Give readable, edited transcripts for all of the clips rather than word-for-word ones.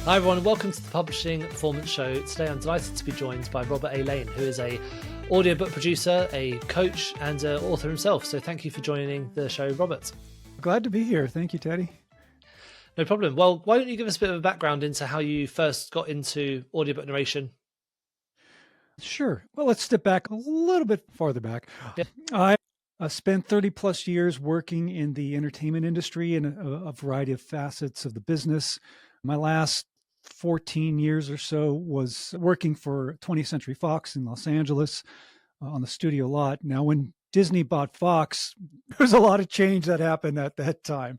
Hi everyone, welcome to the Publishing Performance Show. Today I'm delighted to be joined by Robert A. Lane, who is a audiobook producer, a coach, and an author himself. So thank you for joining the show, Robert. Glad to be here. Thank you, Teddy. No problem. Well, why don't you give us a bit of a background into how you first got into audiobook narration? Sure. Well, let's step back a little bit farther back. Yeah. I spent 30 plus years working in the entertainment industry in a variety of facets of the business. My last 14 years or so was working for 20th Century Fox in Los Angeles on the studio lot. Now, when Disney bought Fox, there's a lot of change that happened at that time,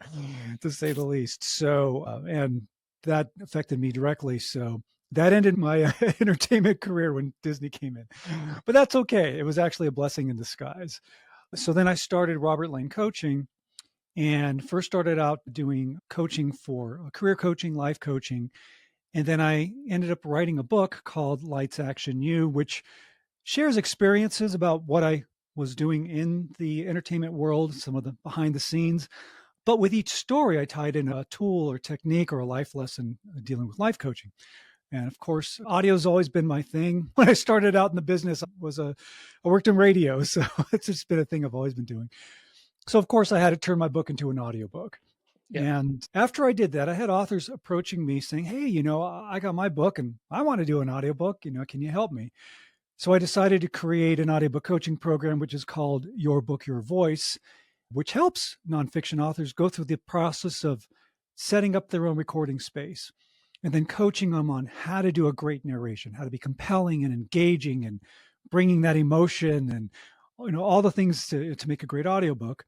to say the least. So, and that affected me directly. So that ended my entertainment career when Disney came in. But that's okay. It was actually a blessing in disguise. So then I started Robert Lane Coaching, and first started out doing coaching for career coaching, life coaching. And then I ended up writing a book called Lights Action You, which shares experiences about what I was doing in the entertainment world, some of the behind the scenes. But with each story, I tied in a tool or technique or a life lesson dealing with life coaching. And of course, audio's always been my thing. When I started out in the business, I worked in radio. So it's just been a thing I've always been doing. So of course, I had to turn my book into an audiobook. Yeah. And after I did that, I had authors approaching me saying, hey, I got my book and I want to do an audiobook. Can you help me? So I decided to create an audiobook coaching program, which is called Your Book, Your Voice, which helps nonfiction authors go through the process of setting up their own recording space and then coaching them on how to do a great narration, how to be compelling and engaging and bringing that emotion and all the things to make a great audiobook.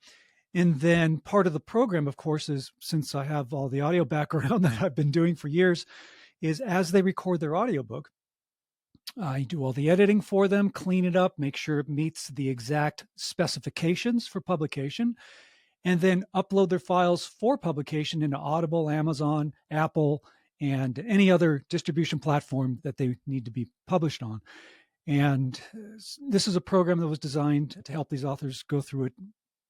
And then part of the program, of course, is, since I have all the audio background that I've been doing for years, is as they record their audiobook, I do all the editing for them, clean it up, make sure it meets the exact specifications for publication, and then upload their files for publication into Audible, Amazon, Apple, and any other distribution platform that they need to be published on. And this is a program that was designed to help these authors go through it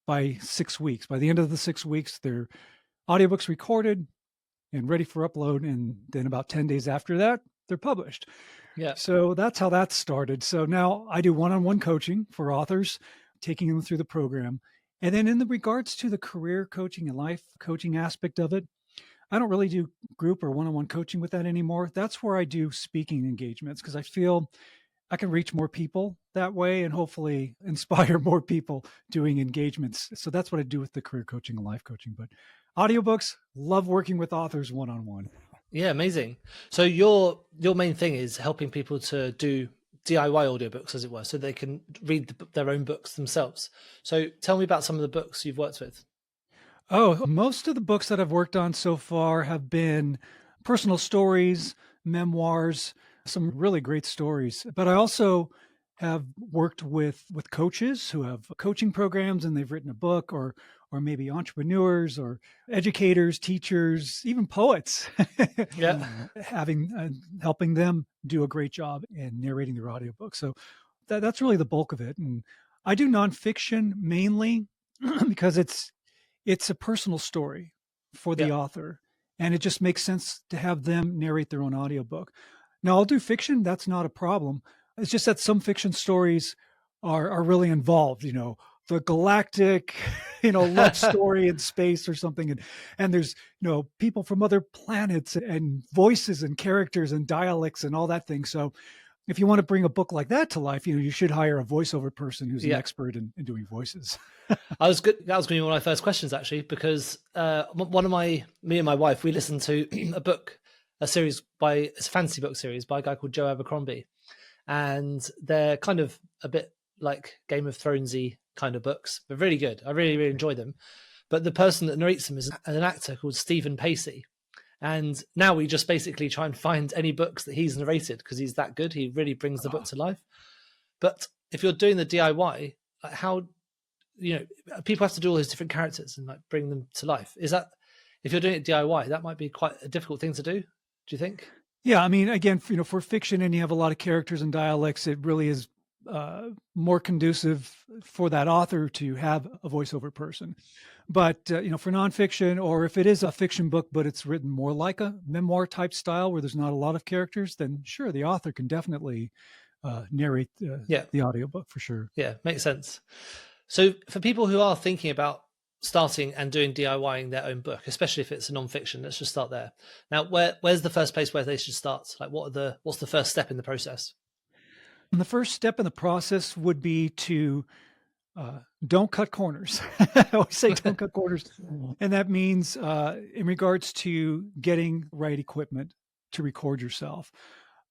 by 6 weeks. By the end of the 6 weeks, their audiobooks recorded and ready for upload. And then about 10 days after that, they're published. Yeah. So that's how that started. So now I do one-on-one coaching for authors, taking them through the program. And then in the regards to the career coaching and life coaching aspect of it, I don't really do group or one-on-one coaching with that anymore. That's where I do speaking engagements, because I feel I can reach more people that way and hopefully inspire more people doing engagements. So that's what I do with the career coaching and life coaching. But audiobooks, love working with authors one-on-one. Yeah, amazing. So your main thing is helping people to do DIY audiobooks, as it were, so they can read their own books themselves. So tell me about some of the books you've worked with. Oh, most of the books that I've worked on so far have been personal stories, memoirs, some really great stories. But I also have worked with coaches who have coaching programs and they've written a book, or maybe entrepreneurs or educators, teachers, even poets. Yeah. Helping them do a great job in narrating their audiobook. So that's really the bulk of it. And I do nonfiction mainly because it's a personal story for the author, and it just makes sense to have them narrate their own audiobook. Now, I'll do fiction. That's not a problem. It's just that some fiction stories are really involved, the galactic, love story in space or something. And there's, people from other planets and voices and characters and dialects and all that thing. So if you want to bring a book like that to life, you should hire a voiceover person who's an expert in doing voices. That was going to be one of my first questions, actually, because me and my wife, we listened to a fantasy book series by a guy called Joe Abercrombie. And they're kind of a bit like Game of Thronesy kind of books, but really good. I really, really enjoy them. But the person that narrates them is an actor called Stephen Pacey. And now we just basically try and find any books that he's narrated, because he's that good. He really brings the book to life. But if you're doing the DIY, how, people have to do all those different characters and bring them to life. Is that, if you're doing it DIY, that might be quite a difficult thing to do you think? Yeah, I mean, again, for fiction and you have a lot of characters and dialects, it really is more conducive for that author to have a voiceover person. But for nonfiction, or if it is a fiction book, but it's written more like a memoir type style where there's not a lot of characters, then sure, the author can definitely narrate the audiobook for sure. Yeah, makes sense. So for people who are thinking about starting and doing DIYing their own book, especially if it's a nonfiction, let's just start there. Now, where's the first place where they should start? Like, what's the first step in the process? And the first step in the process would be to don't cut corners. I always say don't cut corners. And that means in regards to getting right equipment to record yourself.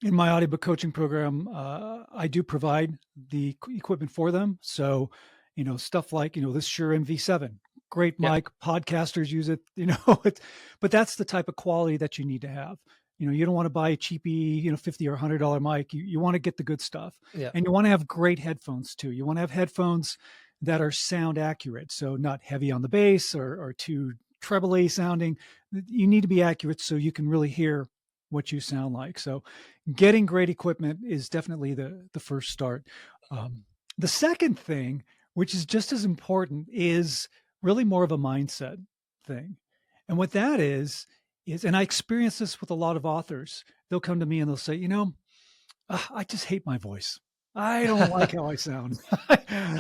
In my audiobook coaching program, I do provide the equipment for them. So, stuff like, this Shure MV7, great mic, podcasters use it, but that's the type of quality that you need to have. You don't want to buy a cheapy, $50 or $100 mic. You want to get the good stuff. Yeah. And you want to have great headphones too. You want to have headphones that are sound accurate. So not heavy on the bass or too trebly sounding. You need to be accurate so you can really hear what you sound like. So getting great equipment is definitely the first start. The second thing, which is just as important, is really more of a mindset thing. And what that is, and I experience this with a lot of authors, they'll come to me and they'll say, I just hate my voice. I don't like how I sound.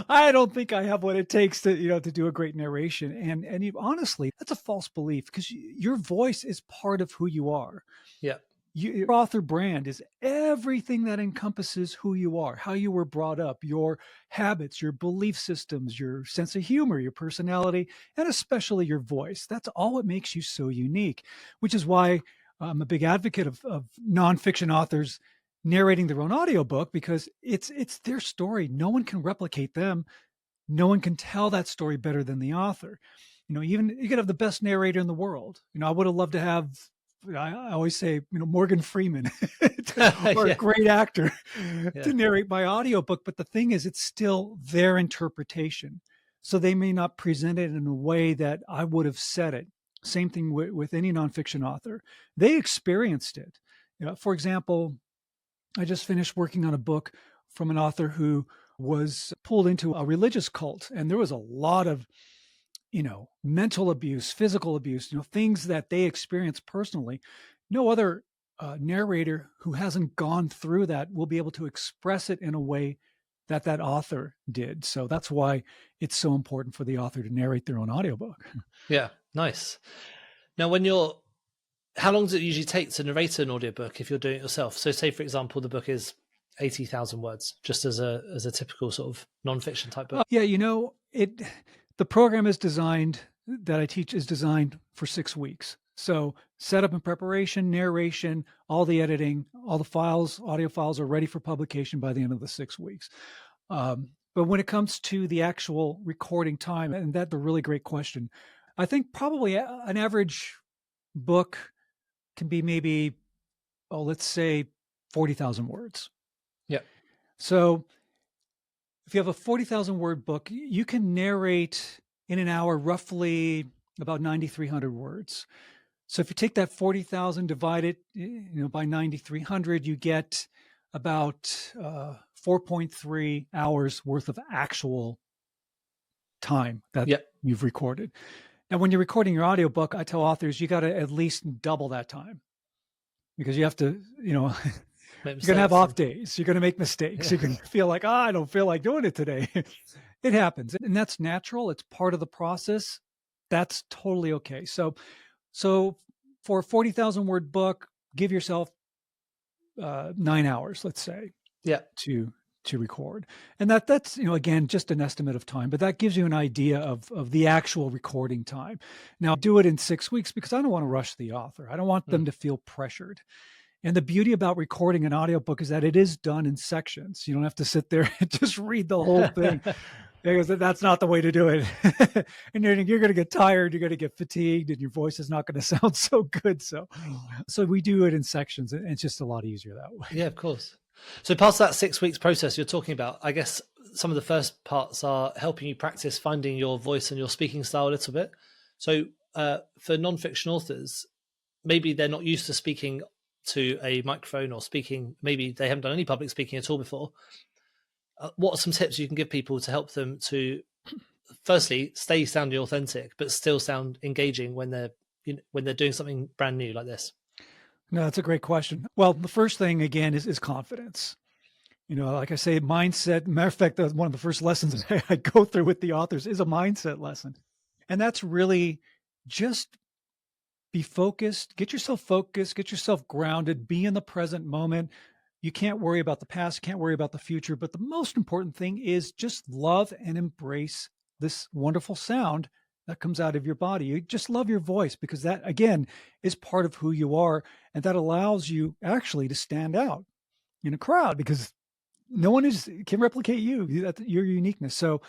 I don't think I have what it takes to do a great narration. And honestly, that's a false belief, because your voice is part of who you are. Yeah. Your author brand is everything that encompasses who you are, how you were brought up, your habits, your belief systems, your sense of humor, your personality, and especially your voice. That's all what makes you so unique, which is why I'm a big advocate of nonfiction authors narrating their own audiobook, because it's their story. No one can replicate them. No one can tell that story better than the author. Even you could have the best narrator in the world. I would have loved to have, I always say, Morgan Freeman or a great actor to narrate my audiobook. But the thing is, it's still their interpretation. So they may not present it in a way that I would have said it. Same thing with any nonfiction author. They experienced it. For example, I just finished working on a book from an author who was pulled into a religious cult. And there was a lot of mental abuse, physical abuse, things that they experienced personally. No other narrator who hasn't gone through that will be able to express it in a way that author did. So that's why it's so important for the author to narrate their own audiobook. Yeah, nice. Now, how long does it usually take to narrate an audiobook if you're doing it yourself? So say, for example, the book is 80,000 words, just as a typical sort of nonfiction type book. The program that I teach is designed for 6 weeks. So setup and preparation, narration, all the editing, all the files, audio files are ready for publication by the end of the 6 weeks. But when it comes to the actual recording time, and that's a really great question, I think probably an average book can be maybe, let's say 40,000 words. Yeah. So if you have a 40,000 word book, you can narrate in an hour roughly about 9,300 words. So if you take that 40,000, divide it by 9,300, you get about 4.3 hours worth of actual time that you've recorded. Now, when you're recording your audiobook, I tell authors, you got to at least double that time, because you have to, you're going to have off days. You're going to make mistakes. You're going to feel like, I don't feel like doing it today. It happens. And that's natural. It's part of the process. That's totally okay. So for a 40,000 word book, give yourself 9 hours, let's say, to record. And that's, again, just an estimate of time, but that gives you an idea of the actual recording time. Now, do it in 6 weeks, because I don't want to rush the author. I don't want them to feel pressured. And the beauty about recording an audiobook is that it is done in sections. You don't have to sit there and just read the whole thing, because that's not the way to do it. And you're going to get tired, you're going to get fatigued, and your voice is not going to sound so good. So we do it in sections, and it's just a lot easier that way. Yeah, of course. So past that 6 weeks process you're talking about, I guess some of the first parts are helping you practice finding your voice and your speaking style a little bit. So for nonfiction authors, maybe they're not used to speaking to a microphone or speaking, maybe they haven't done any public speaking at all before. what are some tips you can give people to help them to, firstly, stay sounding authentic, but still sound engaging when they're doing something brand new like this? No, that's a great question. Well, the first thing again is confidence. Like I say, mindset. Matter of fact, one of the first lessons I go through with the authors is a mindset lesson. And that's really just be focused, get yourself grounded, be in the present moment. You can't worry about the past, can't worry about the future. But the most important thing is just love and embrace this wonderful sound that comes out of your body. You just love your voice, because that, again, is part of who you are. And that allows you actually to stand out in a crowd, because no one can replicate you, your uniqueness. So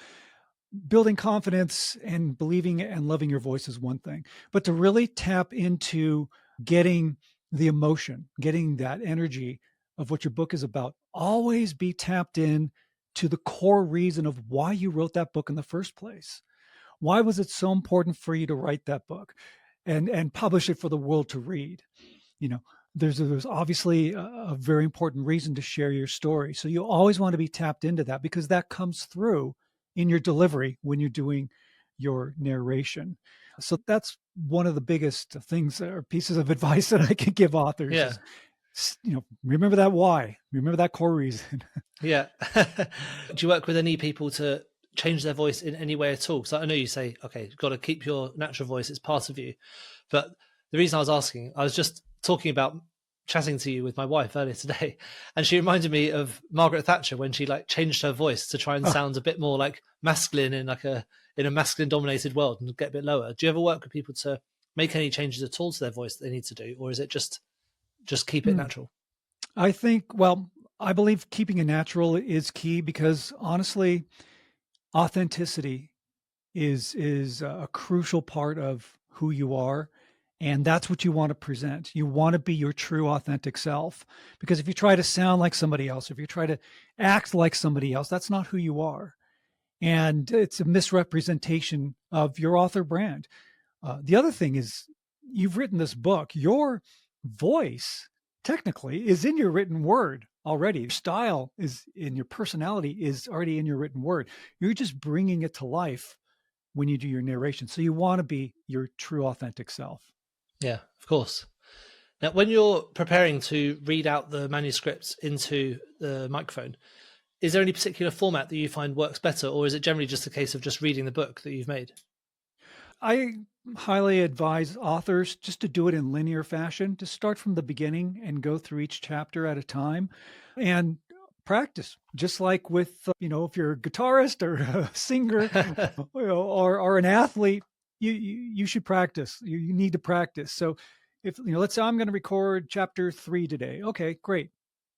building confidence and believing and loving your voice is one thing, but to really tap into getting the emotion, getting that energy of what your book is about, always be tapped in to the core reason of why you wrote that book in the first place. Why was it so important for you to write that book and publish it for the world to read? There's obviously a very important reason to share your story. So you always want to be tapped into that, because that comes through in your delivery when you're doing your narration. So that's one of the biggest things or pieces of advice that I can give authors. Yeah. Remember that why, remember that core reason. Yeah. Do you work with any people to change their voice in any way at all? Because I know you say, okay, you've got to keep your natural voice, it's part of you. But the reason I was asking, I was just talking about chatting to you with my wife earlier today, and she reminded me of Margaret Thatcher when she changed her voice to try and sound a bit more masculine in a masculine dominated world and get a bit lower. Do you ever work with people to make any changes at all to their voice that they need to do, or is it just keep it natural? I believe keeping it natural is key, because honestly, authenticity is a crucial part of who you are. And that's what you want to present. You want to be your true, authentic self. Because if you try to sound like somebody else, if you try to act like somebody else, that's not who you are. And it's a misrepresentation of your author brand. The other thing is, you've written this book. Your voice, technically, is in your written word already. Your style is in your personality, is already in your written word. You're just bringing it to life when you do your narration. So you want to be your true, authentic self. Yeah, of course. Now, when you're preparing to read out the manuscript into the microphone, is there any particular format that you find works better, or is it generally just a case of just reading the book that you've made? I highly advise authors just to do it in linear fashion, to start from the beginning and go through each chapter at a time and practice, just like with, if you're a guitarist or a singer or an athlete, you should practice. You need to practice. So if, let's say I'm going to record chapter 3 today. Okay, great.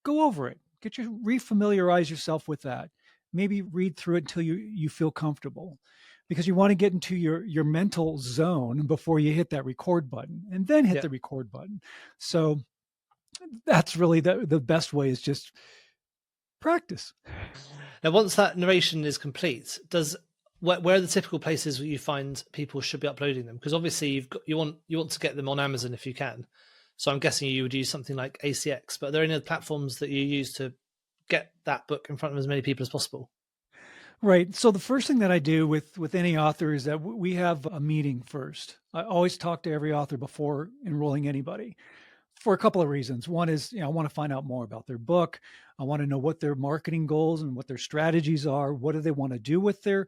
Go over it. Refamiliarize yourself with that. Maybe read through it until you feel comfortable, because you want to get into your mental zone before you hit that record button, and then hit the record button. So that's really the best way, is just practice. Now, once that narration is complete, where are the typical places where you find people should be uploading them? Because obviously you want to get them on Amazon if you can. So I'm guessing you would use something like ACX, but are there any other platforms that you use to get that book in front of as many people as possible? Right. So the first thing that I do with any author is that we have a meeting first. I always talk to every author before enrolling anybody, for a couple of reasons. One is, I want to find out more about their book. I want to know what their marketing goals and what their strategies are. What do they want to do with their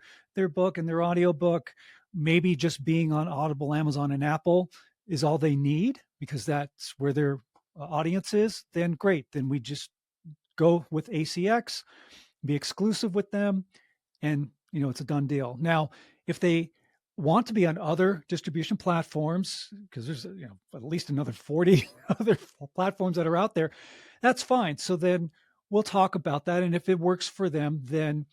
book and their audiobook? Maybe just being on Audible, Amazon, and Apple is all they need, because that's where their audience is. Then great. Then we just go with ACX, be exclusive with them, and it's a done deal. Now, if they want to be on other distribution platforms, because there's at least another 40 other platforms that are out there, that's fine. So then we'll talk about that, and if it works for them, then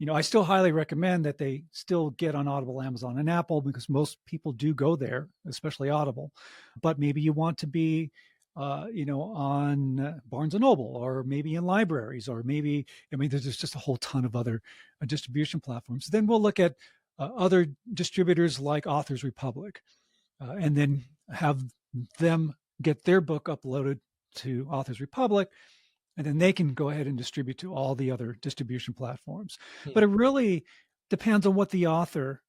I still highly recommend that they still get on Audible, Amazon, and Apple, because most people do go there, especially Audible. But maybe you want to be on Barnes and Noble, or maybe in libraries, or maybe, there's just a whole ton of other distribution platforms. Then we'll look at other distributors like Authors Republic, and then have them get their book uploaded to Authors Republic. and then they can go ahead and distribute to all the other distribution platforms. Hmm. But it really depends on what the author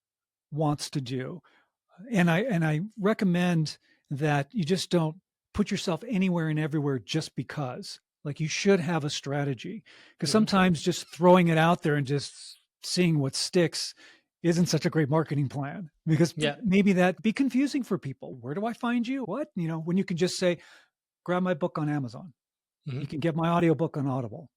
wants to do. And I recommend that you just don't put yourself anywhere and everywhere just because. Like, you should have a strategy, because Mhm. sometimes just throwing it out there and just seeing what sticks isn't such a great marketing plan, because Yeah. maybe that be confusing for people. Where do I find you? What? When you can just say, grab my book on Amazon. Mhm. You can get my audiobook on Audible.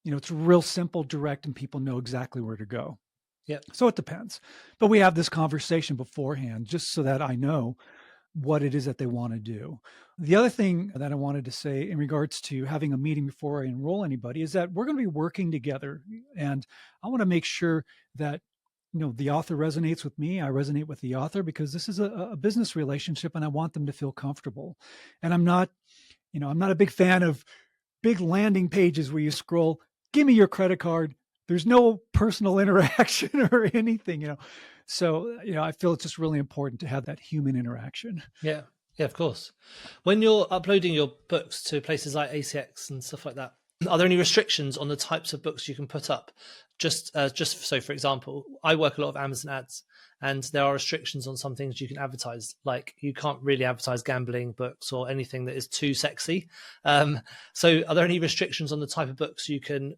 It's real simple, direct, and people know exactly where to go. Yeah. So it depends. But we have this conversation beforehand just so that I know what it is that they want to do. The other thing that I wanted to say in regards to having a meeting before I enroll anybody is that we're going to be working together. And I want to make sure that the author resonates with me. I resonate with the author, because this is a business relationship and I want them to feel comfortable. And I'm not a big fan of big landing pages where you scroll, give me your credit card. There's no personal interaction or anything. So, I feel it's just really important to have that human interaction. Yeah. Yeah, of course. When you're uploading your books to places like ACX and stuff like that, are there any restrictions on the types of books you can put up? Just so, for example, I work a lot of Amazon ads, and there are restrictions on some things you can advertise. Like, you can't really advertise gambling books or anything that is too sexy. So are there any restrictions on the type of books you can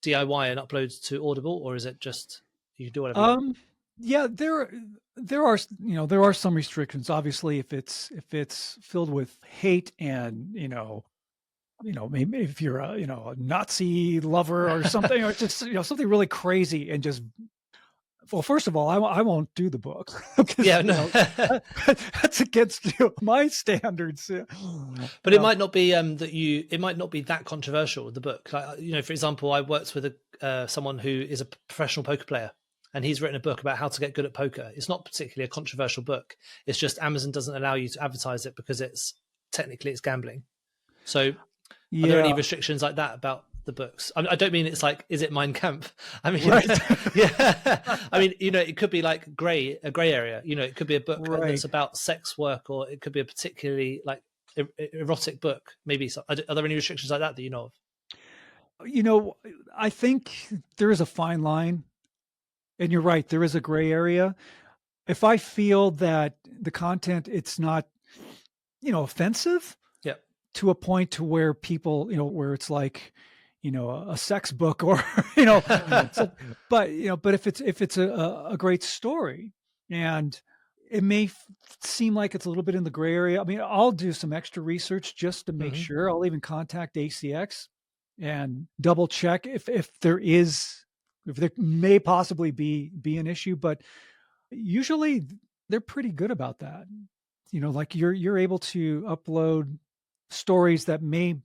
DIY and upload to Audible, or is it just you can do whatever you want? Yeah, there are some restrictions. Obviously, if it's filled with hate and maybe if you're a Nazi lover or something, or just something really crazy, and just, well, first of all, I won't do the book because Yeah, no. that's against my standards. But it might not be it might not be that controversial, the book. Like, for example, I worked with someone who is a professional poker player, and he's written a book about how to get good at poker. It's not particularly a controversial book. It's just Amazon doesn't allow you to advertise it because it's gambling. So are there any Yeah, restrictions like that about the books? I don't mean it's like, is it Mein Kampf? I mean, right, yeah. I mean, it could be like a gray area. It could be a book right. that's about sex work, or it could be a particularly like erotic book. Maybe. So, are there any restrictions like that you know of? I think there is a fine line, and you're right. There is a gray area. If I feel that the content, it's not, offensive Yeah. to a point to where people, where it's like, a sex book, or, you know, so, but if it's a great story, and it may seem like it's a little bit in the gray area. I mean, I'll do some extra research just to make Hmm. sure. I'll even contact ACX and double check if there may possibly be an issue, but usually they're pretty good about that. Like, you're able to upload stories that may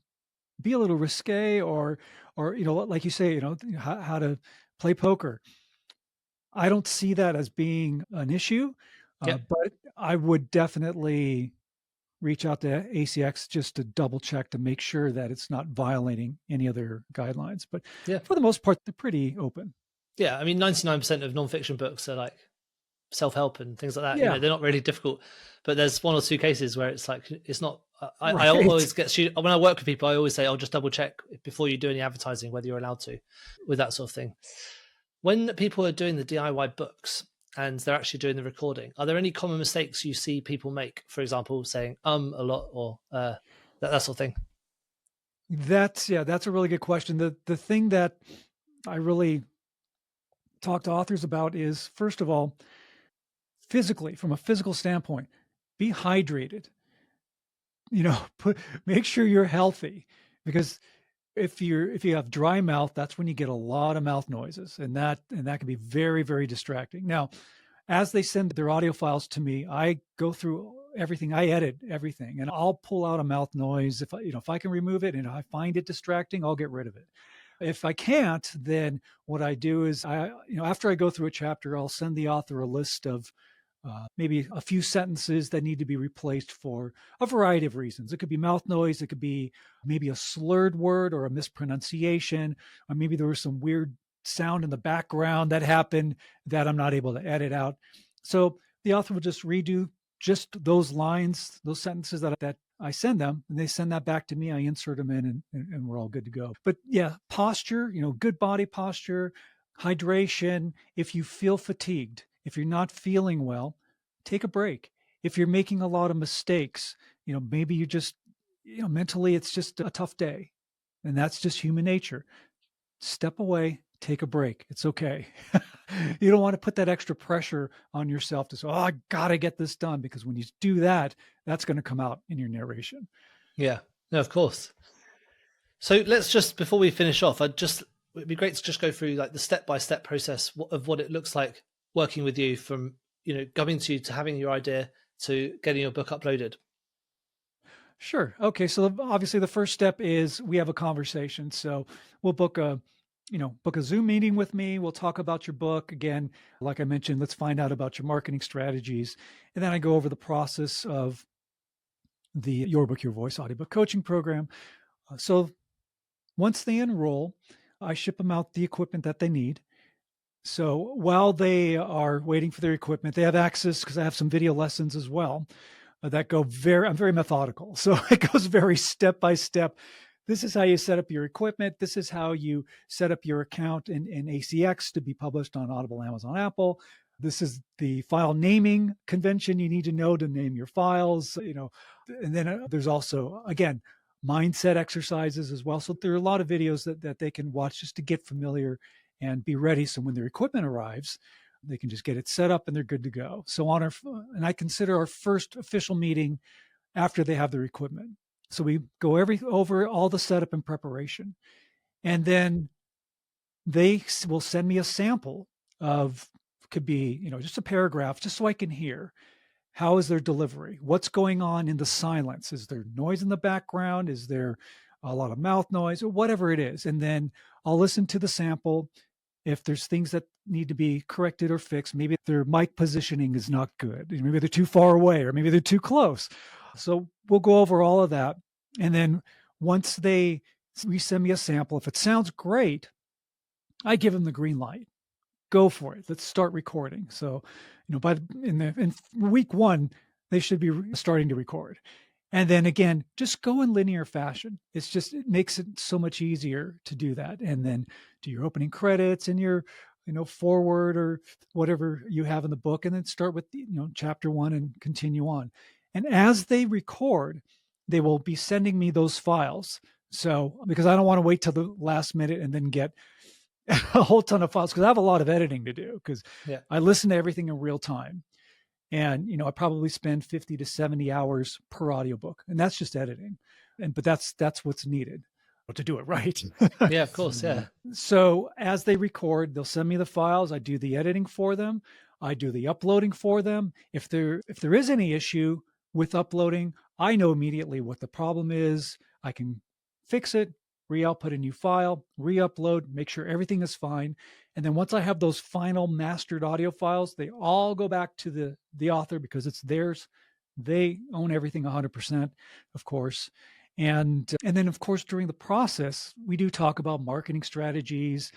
be a little risque, or like you say, how to play poker. I don't see that as being an issue, Yeah. but I would definitely reach out to ACX just to double check to make sure that it's not violating any other guidelines. But Yeah. for the most part, they're pretty open. Yeah. I mean, 99% of nonfiction books are like self-help and things like that. Yeah, They're not really difficult, but there's one or two cases where it's like, it's not. I right. always when I work with people, I always say, I'll just double check before you do any advertising whether you're allowed to, with that sort of thing. When people are doing the DIY books and they're actually doing the recording, are there any common mistakes you see people make? For example, saying a lot, or that sort of thing. That's a really good question. The thing that I really talk to authors about is, first of all, physically, from a physical standpoint, be hydrated. Make sure you're healthy, because if you have dry mouth, that's when you get a lot of mouth noises, and that can be very, very distracting. Now, as they send their audio files to me, I go through everything. I edit everything, and I'll pull out a mouth noise if I can remove it, and if I find it distracting, I'll get rid of it. If I can't, then what I do is after I go through a chapter, I'll send the author a list of maybe a few sentences that need to be replaced for a variety of reasons. It could be mouth noise. It could be maybe a slurred word or a mispronunciation, or maybe there was some weird sound in the background that happened that I'm not able to edit out. So the author will just redo just those lines, those sentences that I send them, and they send that back to me. I insert them in, and we're all good to go. But yeah, posture, good body posture, hydration. If you feel fatigued, if you're not feeling well, take a break. If you're making a lot of mistakes, maybe you just, mentally it's just a tough day, and that's just human nature. Step away, take a break. It's okay. You don't want to put that extra pressure on yourself to say, oh, I got to get this done, because when you do that, that's going to come out in your narration. Yeah, no, of course. So let's just, before we finish off, it'd be great to just go through like the step-by-step process of what it looks like working with you from, coming to you to having your idea to getting your book uploaded. Sure. Okay. So obviously the first step is we have a conversation. So we'll book a Zoom meeting with me. We'll talk about your book. Again, like I mentioned, let's find out about your marketing strategies. And then I go over the process of the Your Book, Your Voice audiobook coaching program. So once they enroll, I ship them out the equipment that they need. So while they are waiting for their equipment, they have access, because I have some video lessons as well that go I'm very methodical. So it goes very step by step. This is how you set up your equipment. This is how you set up your account in ACX to be published on Audible, Amazon, Apple. This is the file naming convention you need to know to name your files, and then there's also, again, mindset exercises as well. So there are a lot of videos that they can watch just to get familiar and be ready. So when their equipment arrives, they can just get it set up and they're good to go. So and I consider our first official meeting after they have their equipment. So we go over all the setup and preparation, and then they will send me a sample of, could be, just a paragraph, just so I can hear how is their delivery, what's going on in the silence. Is there noise in the background? Is there a lot of mouth noise, or whatever it is? And then I'll listen to the sample. If there's things that need to be corrected or fixed, maybe their mic positioning is not good. Maybe they're too far away, or maybe they're too close. So we'll go over all of that. And then once they resend me a sample, if it sounds great, I give them the green light. Go for it. Let's start recording. So, in week 1, they should be starting to record. And then again, just go in linear fashion. It makes it so much easier to do that. And then do your opening credits and your, forward or whatever you have in the book, and then start with, chapter 1 and continue on. And as they record, they will be sending me those files. So, because I don't want to wait till the last minute and then get a whole ton of files, because I have a lot of editing to do, because I listen to everything in real time. And, I probably spend 50 to 70 hours per audiobook, and that's just editing. But that's what's needed to do it right. Yeah, of course. Yeah. So as they record, they'll send me the files. I do the editing for them. I do the uploading for them. If there is any issue with uploading, I know immediately what the problem is. I can fix it, re-output a new file, re-upload, make sure everything is fine. And then once I have those final mastered audio files, they all go back to the author, because it's theirs. They own everything 100%, of course. And then, of course, during the process, we do talk about marketing strategies,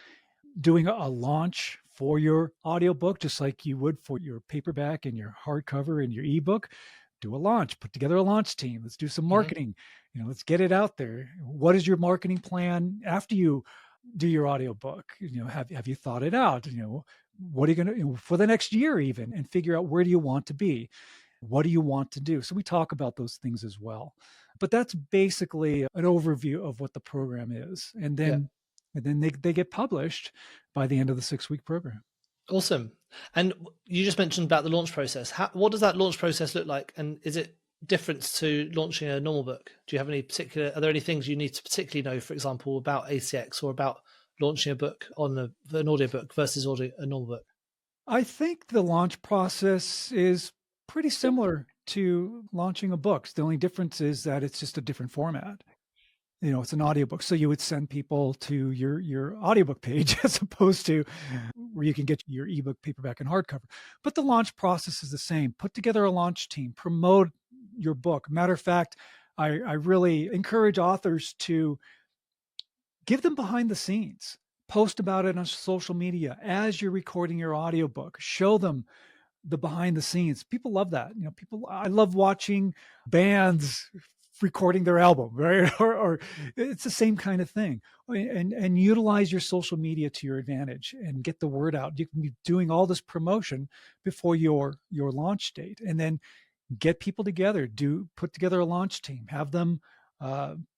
doing a launch for your audiobook, just like you would for your paperback and your hardcover and your ebook. Do a launch, put together a launch team. Let's do some marketing. Let's get it out there. What is your marketing plan after you do your audiobook? Have you thought it out? What are you going to, for the next year even, and figure out, where do you want to be? What do you want to do? So we talk about those things as well. But that's basically an overview of what the program is. And then they get published by the end of the 6-week program. Awesome. And you just mentioned about the launch process. What does that launch process look like? And is it different to launching a normal book? Do you have are there any things you need to particularly know, for example, about ACX or about launching a book on an audiobook versus a normal book? I think the launch process is pretty similar to launching a book. The only difference is that it's just a different format. It's an audiobook. So you would send people to your audiobook page as opposed to where you can get your ebook, paperback, and hardcover. But the launch process is the same. Put together a launch team, promote your book. Matter of fact, I really encourage authors to give them behind the scenes. Post about it on social media as you're recording your audiobook. Show them the behind the scenes. People love that. I love watching bands recording their album, right? Or it's the same kind of thing. And utilize your social media to your advantage and get the word out. You can be doing all this promotion before your launch date, and then get people together, put together a launch team, have them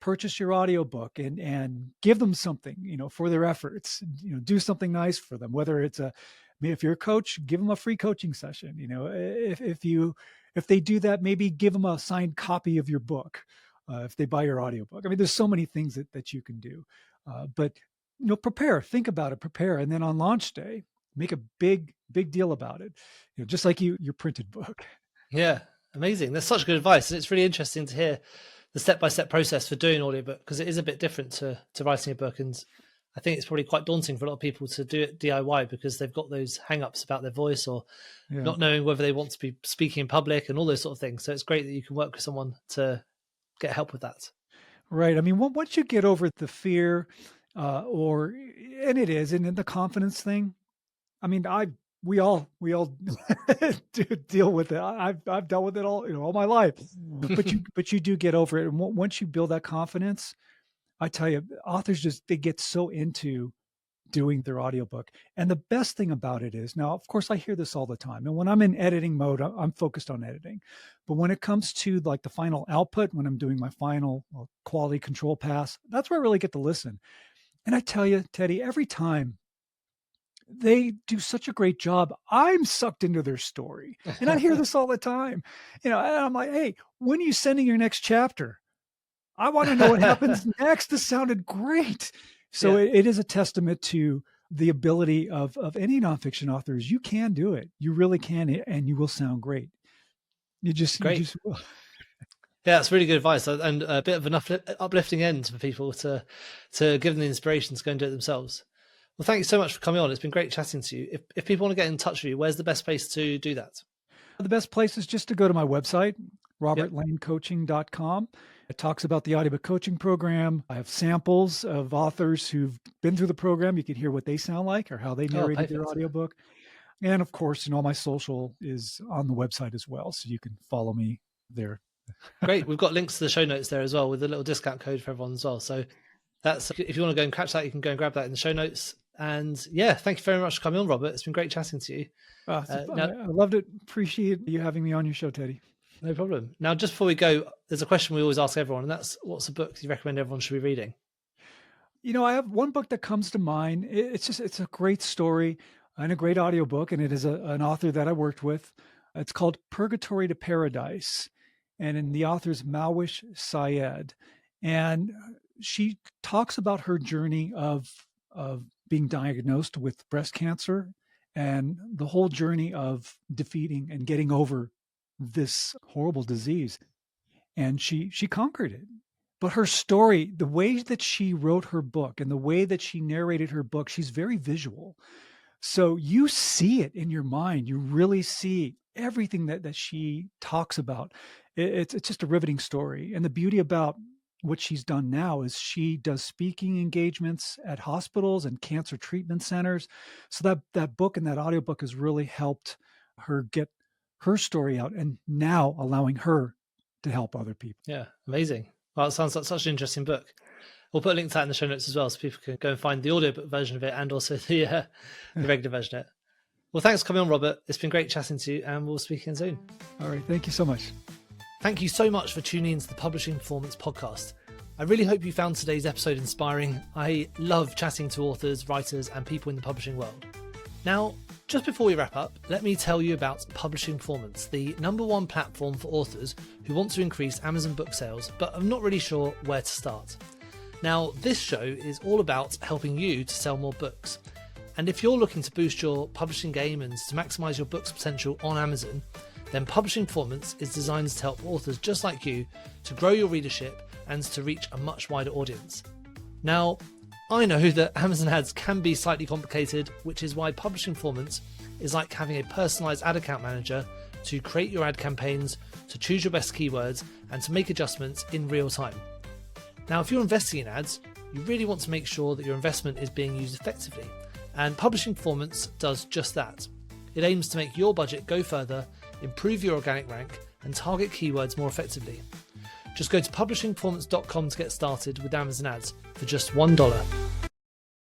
purchase your audiobook and give them something, for their efforts, do something nice for them, whether it's if you're a coach, give them a free coaching session. If they do that, maybe give them a signed copy of your book. If they buy your audiobook. I mean, there's so many things that you can do, but prepare, think about it, prepare. And then on launch day, make a big deal about it. Just like your printed book. Yeah. Amazing. That's such good advice. And it's really interesting to hear the step-by-step process for doing audiobook, because it is a bit different to writing a book. And I think it's probably quite daunting for a lot of people to do it DIY because they've got those hang-ups about their voice or not knowing whether they want to be speaking in public and all those sort of things. So it's great that you can work with someone to get help with that. Right. I mean, once you get over the fear and the confidence thing, I mean, we all do deal with it. I've dealt with it all my life, but you do get over it. And once you build that confidence, I tell you, authors they get so into doing their audiobook. And the best thing about it is, now, of course, I hear this all the time. And when I'm in editing mode, I'm focused on editing. But when it comes to like the final output, when I'm doing my final quality control pass, that's where I really get to listen. And I tell you, Teddy, every time they do such a great job, I'm sucked into their story. And I hear this all the time. And I'm like, hey, when are you sending your next chapter? I want to know what happens next. This sounded great. So it is a testament to the ability of any nonfiction authors. You can do it. You really can, and you will sound great. You just will. Yeah, that's really good advice, and a bit of an uplifting end for people to give them the inspiration to go and do it themselves. Well, thank you so much for coming on. It's been great chatting to you. If people want to get in touch with you, where's the best place to do that? The best place is just to go to my website, robertlanecoaching.com. It talks about the audiobook coaching program. I have samples of authors who've been through the program. You can hear what they sound like or how they narrated their audiobook. And of course, all my social is on the website as well. So you can follow me there. Great. We've got links to the show notes there as well with a little discount code for everyone as well. So that's, if you want to go and catch that, you can go and grab that in the show notes. And yeah, thank you very much for coming on, Robert. It's been great chatting to you. I loved it. Appreciate you having me on your show, Teddy. No problem. Now, just before we go, there's a question we always ask everyone, and that's, what's a book you recommend everyone should be reading? I have one book that comes to mind. It's a great story and a great audiobook, and it is an author that I worked with. It's called Purgatory to Paradise, and the author's Malwish, Syed. And she talks about her journey of being diagnosed with breast cancer and the whole journey of defeating and getting over this horrible disease. And she conquered it. But her story, the way that she wrote her book and the way that she narrated her book, she's very visual. So you see it in your mind. You really see everything that she talks about. It's just a riveting story. And the beauty about what she's done now is she does speaking engagements at hospitals and cancer treatment centers. So that book and that audiobook has really helped her get her story out and now allowing her to help other people. Yeah, amazing. Well, it sounds like such an interesting book. We'll put a link to that in the show notes as well so people can go and find the audiobook version of it and also the regular version of it. Well, thanks for coming on, Robert. It's been great chatting to you and we'll speak again soon. All right. Thank you so much. Thank you so much for tuning into the Publishing Performance Podcast. I really hope you found today's episode inspiring. I love chatting to authors, writers, and people in the publishing world. Now, just before we wrap up, let me tell you about Publishing Performance, the #1 platform for authors who want to increase Amazon book sales, but are not really sure where to start. Now, this show is all about helping you to sell more books. And if you're looking to boost your publishing game and to maximize your book's potential on Amazon, then Publishing Performance is designed to help authors just like you to grow your readership and to reach a much wider audience. Now, I know that Amazon ads can be slightly complicated, which is why Publishing Performance is like having a personalized ad account manager to create your ad campaigns, to choose your best keywords, and to make adjustments in real time. Now, if you're investing in ads, you really want to make sure that your investment is being used effectively, and Publishing Performance does just that. It aims to make your budget go further, improve your organic rank, and target keywords more effectively. Just go to publishingperformance.com to get started with Amazon ads for just $1.